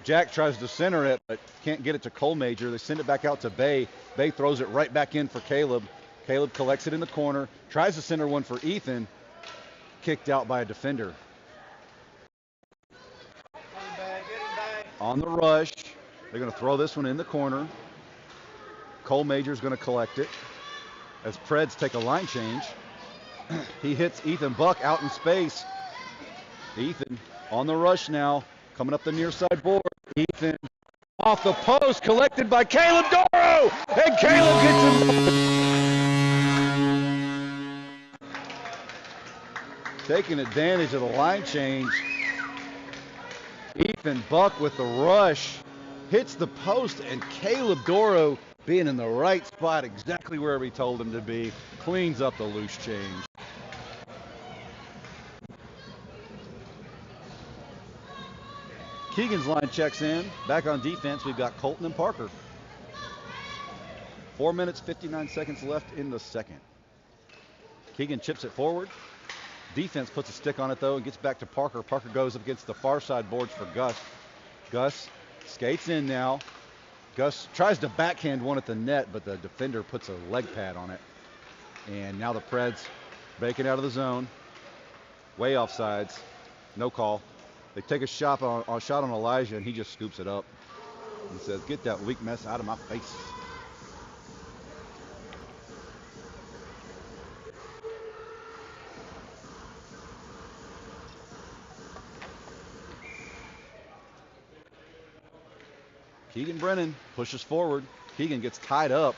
Jack tries to center it, but can't get it to Cole Major. They send it back out to Bay. Bay throws it right back in for Caleb. Caleb collects it in the corner, tries to center one for Ethan, kicked out by a defender. On the rush, they're going to throw this one in the corner. Cole Major's going to collect it as Preds take a line change. He hits Ethan Buck out in space. Ethan on the rush now, coming up the near side board. Ethan off the post, collected by Caleb Doro, and Caleb gets him. Taking advantage of the line change. Ethan Buck with the rush, hits the post, and Caleb Doro, being in the right spot, exactly where we told him to be, cleans up the loose change. Keegan's line checks in. Back on defense, we've got Colton and Parker. 4 minutes, 59 seconds left in the second. Keegan chips it forward. Defense puts a stick on it, though, and gets back to Parker. Parker goes up against the far side boards for Gus. Gus skates in now. Gus tries to backhand one at the net, but the defender puts a leg pad on it. And now the Preds breaking out of the zone. Way offsides. No call. They take a shot on Elijah, and he just scoops it up and says, "Get that weak mess out of my face." Keegan Brennan pushes forward. Keegan gets tied up,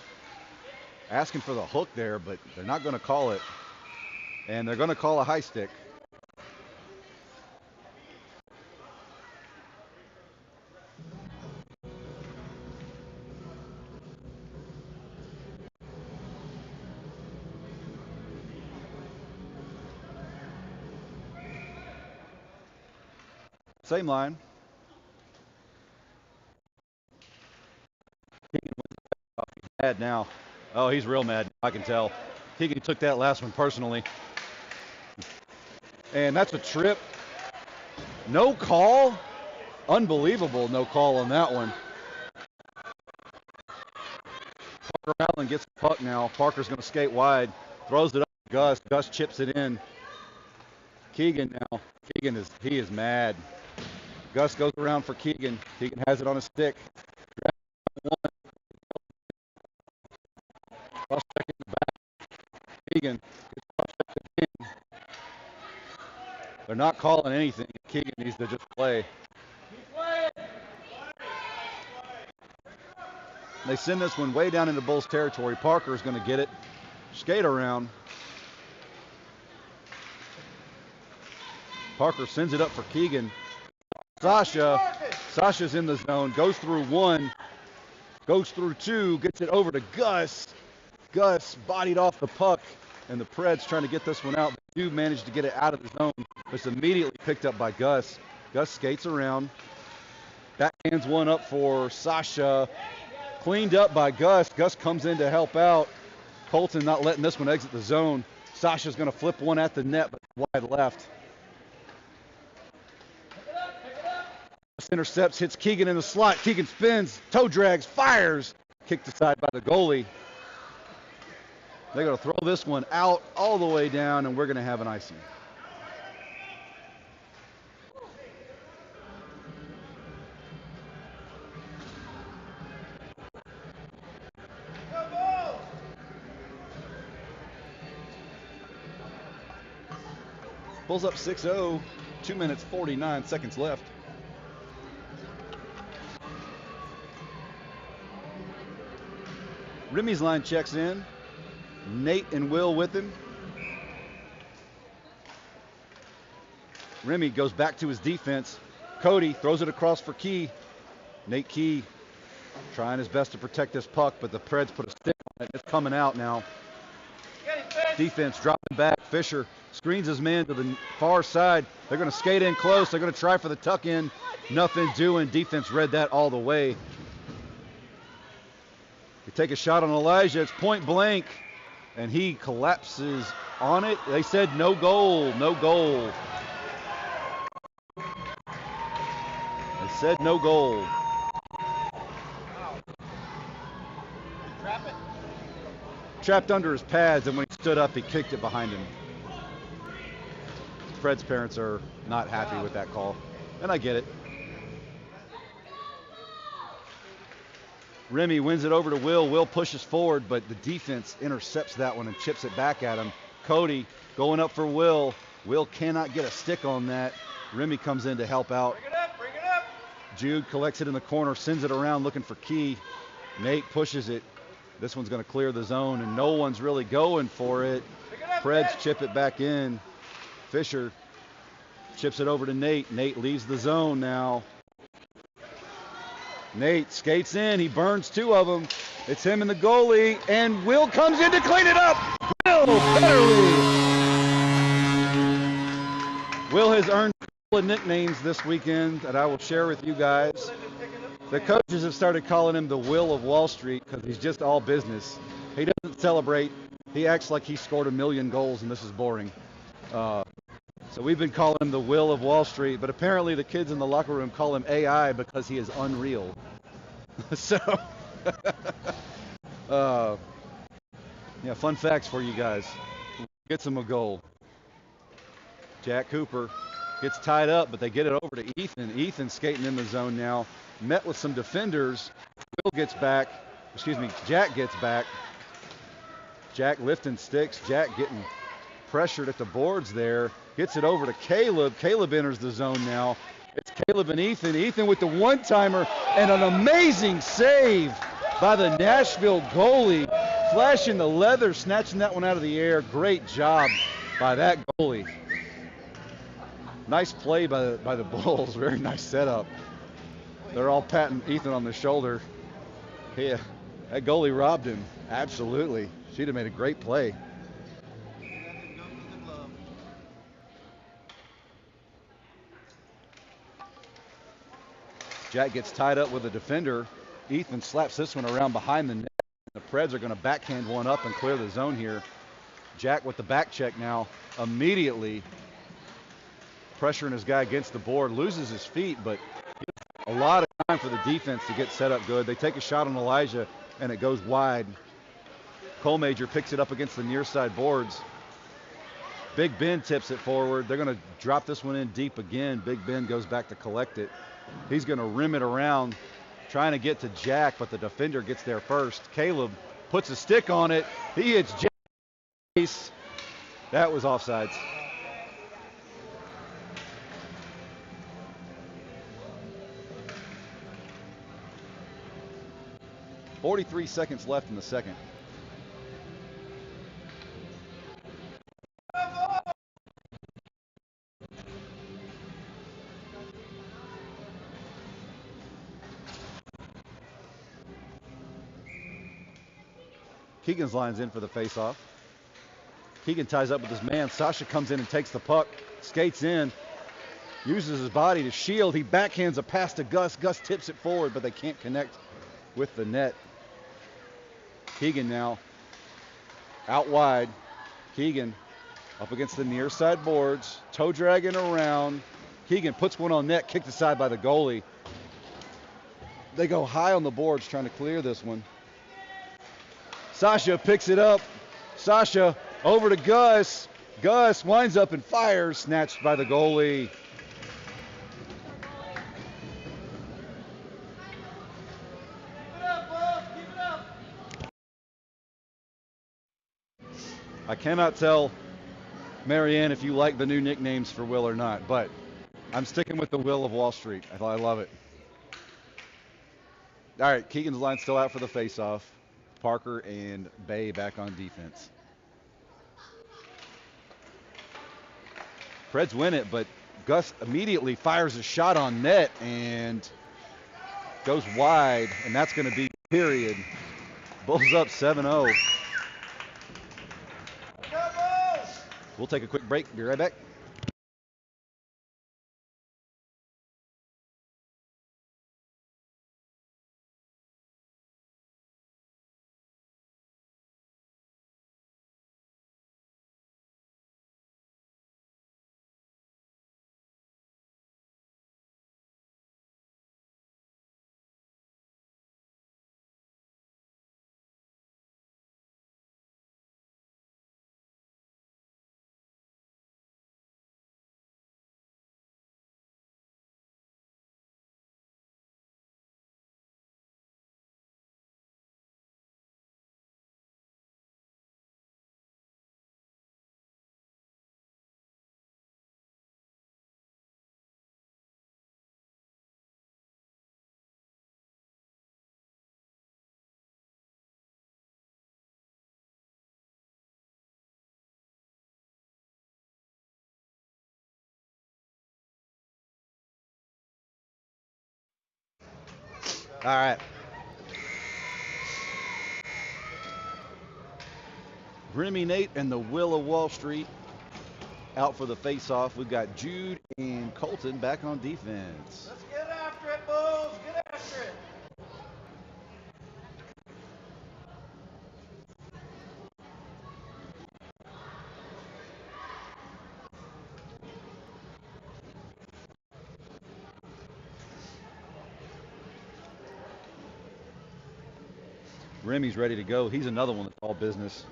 asking for the hook there, but they're not going to call it. And they're going to call a high stick. Same line. Keegan was mad now. Oh, he's real mad. I can tell. Keegan took that last one personally. And that's a trip. No call. Unbelievable no call on that one. Parker Allen gets the puck now. Parker's going to skate wide. Throws it up to Gus. Gus chips it in. Keegan now. Keegan is mad. Gus goes around for Keegan. Keegan has it on a stick. Cross-check in the back. Keegan gets cross-checked in. They're not calling anything. Keegan needs to just play. They send this one way down into Bulls territory. Parker's going to get it. Skate around. Parker sends it up for Keegan. Sasha's in the zone. Goes through one. Goes through two. Gets it over to Gus. Gus bodied off the puck. And the Preds trying to get this one out. They do manage to get it out of the zone. It's immediately picked up by Gus. Gus skates around. Backhands one up for Sasha. Cleaned up by Gus. Gus comes in to help out. Colton not letting this one exit the zone. Sasha's going to flip one at the net, but wide left. Intercepts, hits Keegan in the slot. Keegan spins, toe drags, fires. Kicked aside by the goalie. They're going to throw this one out all the way down, and we're going to have an icing. Bulls up 6-0, 2 minutes 49 seconds left. Remy's line checks in. Nate and Will with him. Remy goes back to his defense. Cody throws it across for Key. Nate Key trying his best to protect this puck, but the Preds put a stick on it. It's coming out now. Defense dropping back. Fisher screens his man to the far side. They're going to skate in close. They're going to try for the tuck in. Nothing doing. Defense read that all the way. They take a shot on Elijah. It's point blank. And he collapses on it. They said no goal. No goal. They said no goal. Trapped under his pads, and when he stood up, he kicked it behind him. Fred's parents are not happy with that call, and I get it. Remy wins it over to Will. Will pushes forward, but the defense intercepts that one and chips it back at him. Cody going up for Will. Will cannot get a stick on that. Remy comes in to help out. Bring it up. Jude collects it in the corner, sends it around looking for Key. Nate pushes it. This one's going to clear the zone, and no one's really going for it. Preds chip it back in. Fisher chips it over to Nate. Nate leaves the zone now. Nate skates in. He burns two of them. It's him and the goalie, and Will comes in to clean it up. Will Federley. Will has earned a couple of nicknames this weekend that I will share with you guys. The coaches have started calling him the Will of Wall Street because he's just all business. He doesn't celebrate. He acts like he scored 1 million goals, and this is boring. So we've been calling him the Will of Wall Street, but apparently the kids in the locker room call him AI because he is unreal. So, yeah, fun facts for you guys. Gets him a goal. Jack Cooper gets tied up, but they get it over to Ethan. Ethan skating in the zone now. Met with some defenders. Will gets back. Jack gets back. Jack lifting sticks. Jack getting pressured at the boards there. Gets it over to Caleb. Caleb enters the zone now. It's Caleb and Ethan. Ethan with the one-timer and an amazing save by the Nashville goalie. Flashing the leather, snatching that one out of the air. Great job by that goalie. Nice play by the Bulls. Very nice setup. They're all patting Ethan on the shoulder. Yeah, that goalie robbed him. Absolutely. She'd have made a great play. Jack gets tied up with a defender. Ethan slaps this one around behind the net. The Preds are going to backhand one up and clear the zone here. Jack with the back check now. Immediately pressuring his guy against the board. Loses his feet, but a lot of time for the defense to get set up good. They take a shot on Elijah, and it goes wide. Cole Major picks it up against the near side boards. Big Ben tips it forward. They're going to drop this one in deep again. Big Ben goes back to collect it. He's going to rim it around, trying to get to Jack, but the defender gets there first. Caleb puts a stick on it. He hits Jack. That was offsides. 43 seconds left in the second. Keegan's lines in for the faceoff. Keegan ties up with his man. Sasha comes in and takes the puck, skates in, uses his body to shield. He backhands a pass to Gus. Gus tips it forward, but they can't connect with the net. Keegan now out wide. Keegan up against the near side boards, toe dragging around. Keegan puts one on net, kicked aside by the goalie. They go high on the boards trying to clear this one. Sasha picks it up. Sasha over to Gus. Gus winds up and fires, snatched by the goalie. Keep it up, boys. Keep it up. I cannot tell Marianne if you like the new nicknames for Will or not, but I'm sticking with the Will of Wall Street. I love it. All right, Keegan's line still out for the faceoff. Parker and Bay back on defense. Preds win it, but Gus immediately fires a shot on net and goes wide, and that's going to be period. Bulls up 7-0. We'll take a quick break. Be right back. All right. Remy Nate and the Will of Wall Street out for the face-off. We've got Jude and Colton back on defense. Let's get after it, Bulls. Get after it. Remy's ready to go. He's another one that's all business.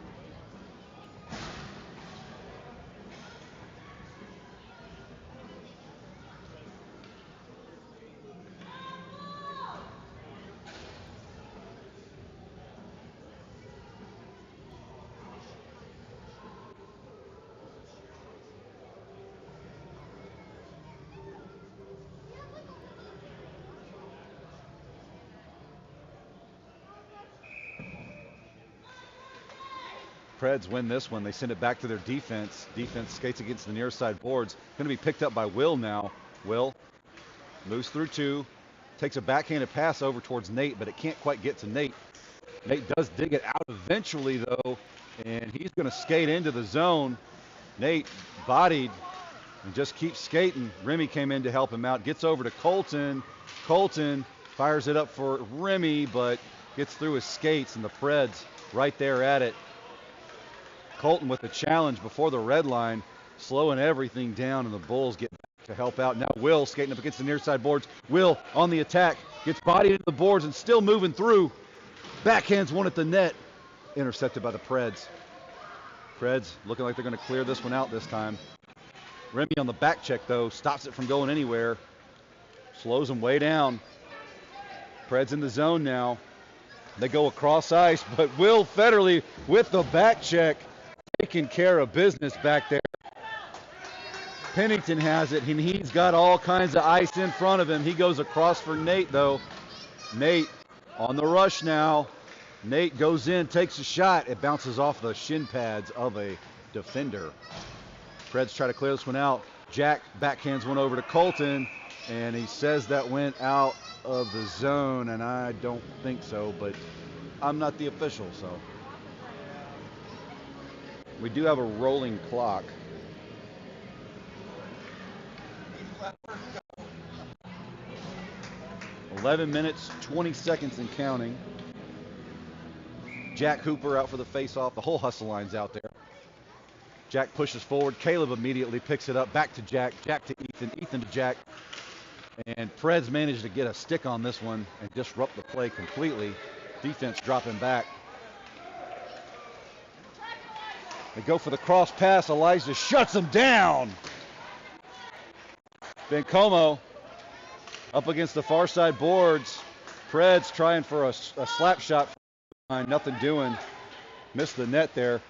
Preds win this one. They send it back to their defense. Defense skates against the near side boards. Going to be picked up by Will now. Will moves through two, takes a backhanded pass over towards Nate, but it can't quite get to Nate. Nate does dig it out eventually, though, and he's going to skate into the zone. Nate bodied and just keeps skating. Remy came in to help him out. Gets over to Colton. Colton fires it up for Remy, but gets through his skates, and the Preds right there at it. Colton with the challenge before the red line, slowing everything down, and the Bulls get back to help out. Now Will skating up against the near side boards. Will on the attack, gets bodied into the boards and still moving through. Backhands one at the net, intercepted by the Preds. Preds looking like they're going to clear this one out this time. Remy on the back check, though, stops it from going anywhere. Slows them way down. Preds in the zone now. They go across ice, but Will Federley with the back check, taking care of business back there. Pennington has it, and he's got all kinds of ice in front of him. He goes across for Nate, though. Nate on the rush now. Nate goes in, takes a shot. It bounces off the shin pads of a defender. Preds try to clear this one out. Jack backhands one over to Colton, and he says that went out of the zone, and I don't think so, but I'm not the official, so. We do have a rolling clock. "11 minutes, 20 seconds and counting." Jack Hooper out for the face-off. The whole hustle line's out there. Jack pushes forward. Caleb immediately picks it up. Back to Jack. Jack to Ethan. Ethan to Jack. And Preds managed to get a stick on this one and disrupt the play completely. Defense dropping back. They go for the cross pass. Elijah shuts him down. Bencomo up against the far side boards. Preds trying for a slap shot. Nothing doing. Missed the net there.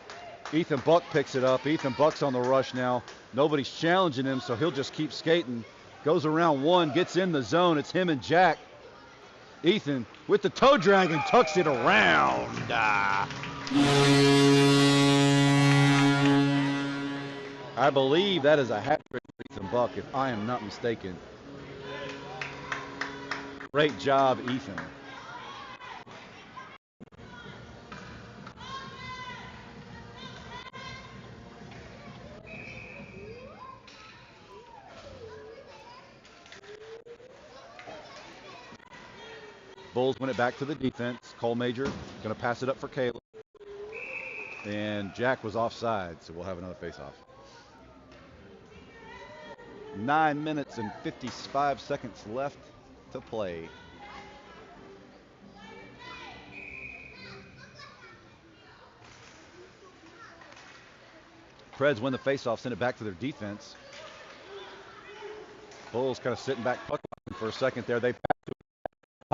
Ethan Buck picks it up. Ethan Buck's on the rush now. Nobody's challenging him, so he'll just keep skating. Goes around one, gets in the zone. It's him and Jack. Ethan with the toe drag and tucks it around. I believe that is a hat trick for Ethan Buck, if I am not mistaken. Great job, Ethan. Bulls win it back to the defense. Cole Major going to pass it up for Caleb. And Jack was offside, so we'll have another face-off. 9 minutes and 55 seconds left to play. Preds win the face-off, send it back to their defense. Bulls kind of sitting back puck for a second there. They pass to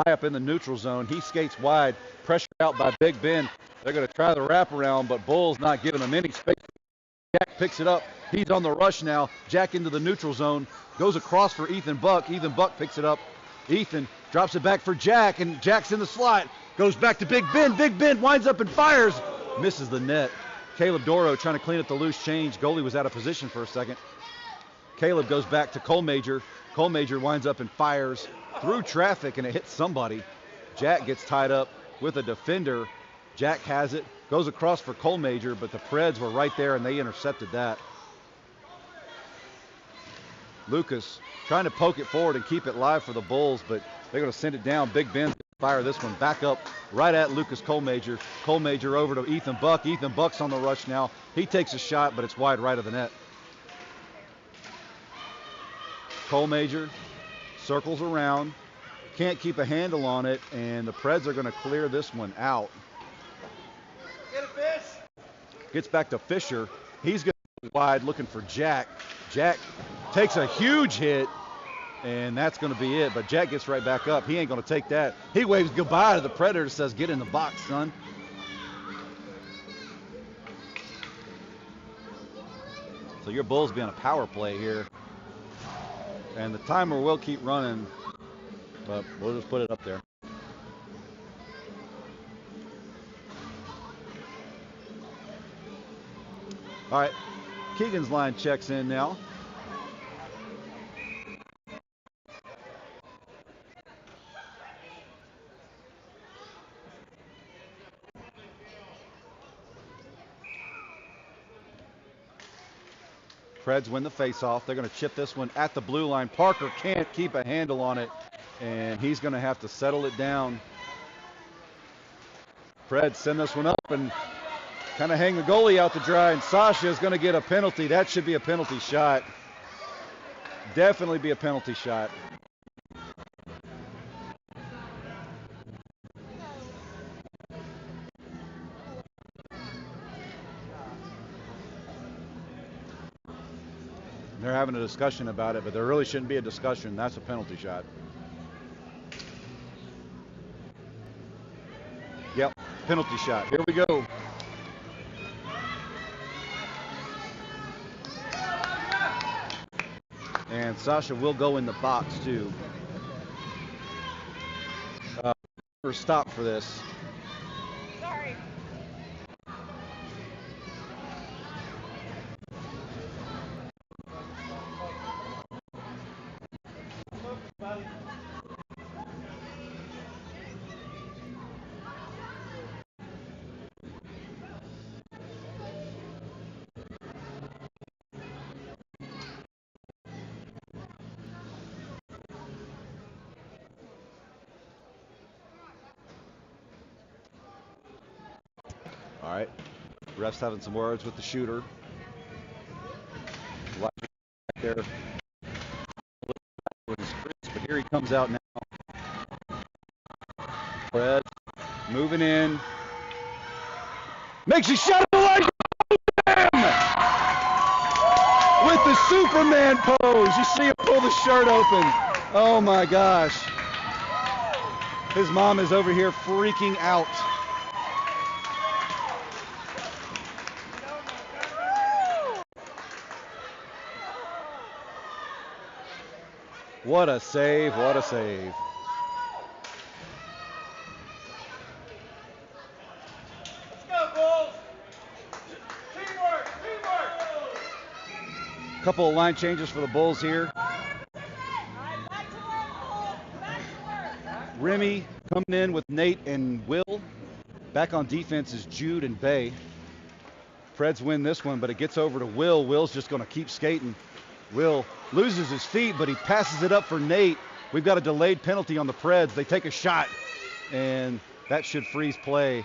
high up in the neutral zone. He skates wide, pressured out by Big Ben. They're going to try the wraparound, but Bulls not giving him any space. Jack picks it up. He's on the rush now. Jack into the neutral zone. Goes across for Ethan Buck. Ethan Buck picks it up. Ethan drops it back for Jack, and Jack's in the slot. Goes back to Big Ben. Big Ben winds up and fires. Misses the net. Caleb Doro trying to clean up the loose change. Goalie was out of position for a second. Caleb goes back to Cole Major. Cole Major winds up and fires through traffic, and it hits somebody. Jack gets tied up with a defender. Jack has it, goes across for Cole Major, but the Preds were right there, and they intercepted that. Lucas trying to poke it forward and keep it live for the Bulls, but they're going to send it down. Big Ben's going to fire this one back up right at Lucas Cole Major. Cole Major over to Ethan Buck. Ethan Buck's on the rush now. He takes a shot, but it's wide right of the net. Cole Major circles around, can't keep a handle on it, and the Preds are going to clear this one out. Get it, Fish. Gets back to Fisher. He's going to go wide looking for Jack. Jack takes a huge hit, and that's going to be it. But Jack gets right back up. He ain't going to take that. He waves goodbye to the Predator, says, "Get in the box, son." So your Bulls be on a power play here. And the timer will keep running, but we'll just put it up there. All right, Keegan's line checks in now. Preds win the face-off. They're going to chip this one at the blue line. Parker can't keep a handle on it, and he's going to have to settle it down. Preds send this one up and kind of hang the goalie out to dry, and Sasha is going to get a penalty. That should be a penalty shot. Definitely be a penalty shot. They're having a discussion about it, but there really shouldn't be a discussion. That's a penalty shot. Yep, penalty shot. Here we go. And Sasha will go in the box, too. Stop for this. All right. Ref's having some words with the shooter. Back there. With his wrist, but here he comes out now. Fred moving in. Makes a shot at the line. With the Superman pose. You see him pull the shirt open. Oh my gosh. His mom is over here freaking out. What a save, what a save. Let's go, Bulls. Teamwork, teamwork. Couple of line changes for the Bulls here. Remy coming in with Nate and Will. Back on defense is Jude and Bay. Preds win this one, but it gets over to Will. Will's just going to keep skating. Will loses his feet, but he passes it up for Nate. We've got a delayed penalty on the Preds. They take a shot, and that should freeze play